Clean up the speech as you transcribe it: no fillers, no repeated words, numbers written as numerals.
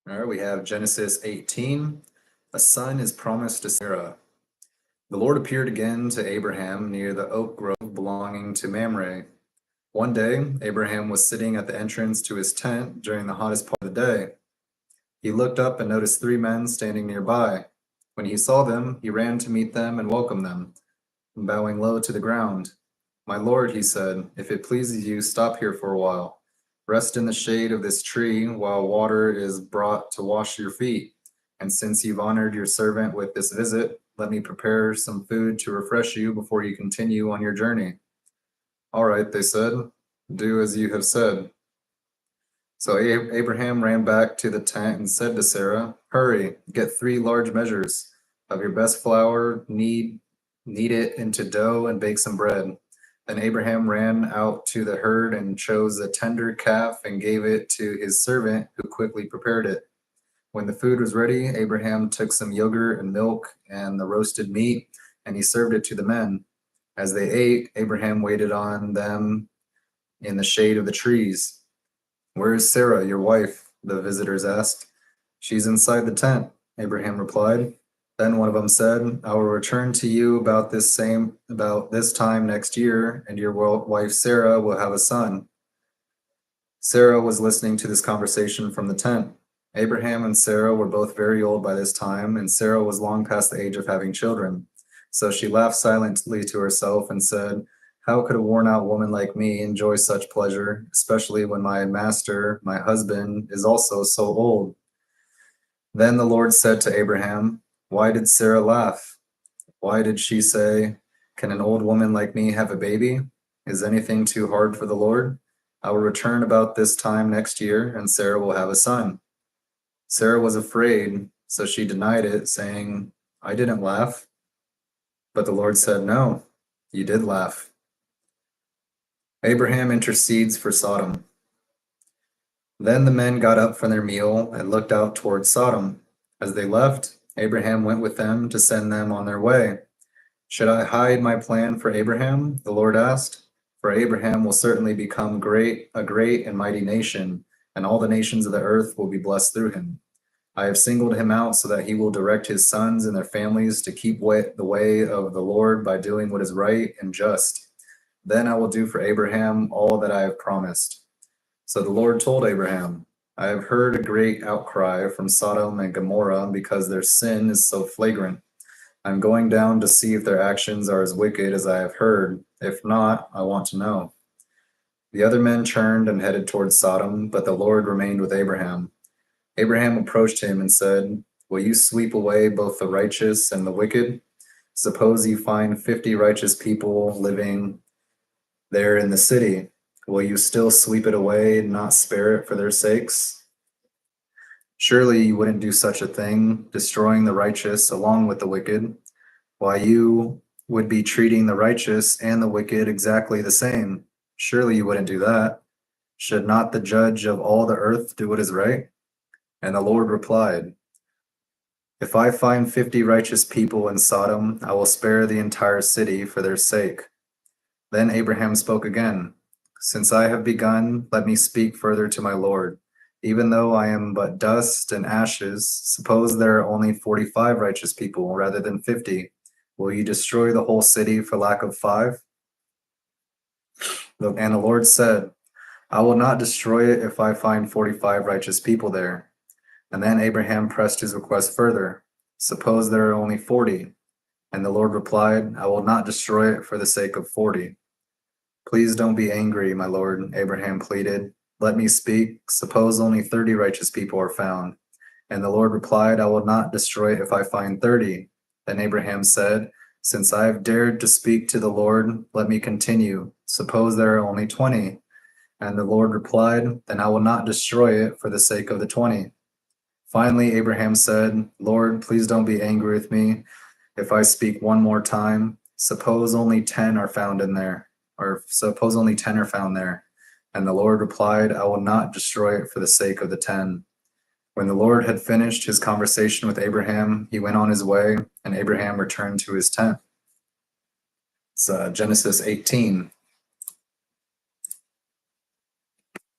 All right, we have Genesis 18. A son is promised to Sarah. The Lord appeared again to Abraham near the oak grove belonging to Mamre. One day, Abraham was sitting at the entrance to his tent during the hottest part of the day. He looked up and noticed three men standing nearby. When he saw them, he ran to meet them and welcome them, bowing low to the ground. My lord, he said, if it pleases you, stop here for a while. Rest in the shade of this tree while water is brought to wash your feet. And since you've honored your servant with this visit, let me prepare some food to refresh you before you continue on your journey. All right, they said, do as you have said. So Abraham ran back to the tent and said to Sarah, hurry, get 3 large measures of your best flour, knead it into dough, and bake some bread. Then Abraham ran out to the herd and chose a tender calf and gave it to his servant, who quickly prepared it. When the food was ready, Abraham took some yogurt and milk and the roasted meat, and he served it to the men. As they ate, Abraham waited on them in the shade of the trees. Where is Sarah, your wife? The visitors asked. She's inside the tent, Abraham replied. Then one of them said, I will return to you about this time next year, and your wife Sarah will have a son. Sarah was listening to this conversation from the tent. Abraham and Sarah were both very old by this time, and Sarah was long past the age of having children. So she laughed silently to herself and said, how could a worn-out woman like me enjoy such pleasure, especially when my master, my husband, is also so old? Then the Lord said to Abraham, why did Sarah laugh? Why did she say, can an old woman like me have a baby? Is anything too hard for the Lord? I will return about this time next year, and Sarah will have a son. Sarah was afraid, so she denied it, saying, I didn't laugh. But the Lord said, no, you did laugh. Abraham intercedes for Sodom. Then the men got up from their meal and looked out toward Sodom. As they left, Abraham went with them to send them on their way. Should I hide my plan for Abraham? The Lord asked. For Abraham will certainly become a great and mighty nation, and all the nations of the earth will be blessed through him. I have singled him out so that he will direct his sons and their families to keep the way of the Lord by doing what is right and just. Then I will do for Abraham all that I have promised. So the Lord told Abraham, I have heard a great outcry from Sodom and Gomorrah because their sin is so flagrant. I'm going down to see if their actions are as wicked as I have heard. If not, I want to know. The other men turned and headed towards Sodom, but the Lord remained with Abraham. Abraham approached him and said, will you sweep away both the righteous and the wicked? Suppose you find 50 righteous people living there in the city. Will you still sweep it away and not spare it for their sakes? Surely you wouldn't do such a thing, destroying the righteous along with the wicked. Why, you would be treating the righteous and the wicked exactly the same. Surely you wouldn't do that. Should not the judge of all the earth do what is right? And the Lord replied, if I find 50 righteous people in Sodom, I will spare the entire city for their sake. Then Abraham spoke again. Since I have begun, let me speak further to my Lord. Even though I am but dust and ashes, suppose there are only 45 righteous people rather than 50. Will you destroy the whole city for lack of 5? And the Lord said, I will not destroy it if I find 45 righteous people there. And then Abraham pressed his request further. Suppose there are only 40. And the Lord replied, I will not destroy it for the sake of 40. Please don't be angry, my Lord, Abraham pleaded. Let me speak. Suppose only 30 righteous people are found. And the Lord replied, I will not destroy it if I find 30. Then Abraham said, since I have dared to speak to the Lord, let me continue. Suppose there are only 20. And the Lord replied, then I will not destroy it for the sake of the 20. Finally, Abraham said, Lord, please don't be angry with me if I speak one more time. Suppose only 10 are found in there. Or suppose only 10 are found there. And the Lord replied, I will not destroy it for the sake of the 10. When the Lord had finished his conversation with Abraham, he went on his way, and Abraham returned to his tent. It's Genesis 18.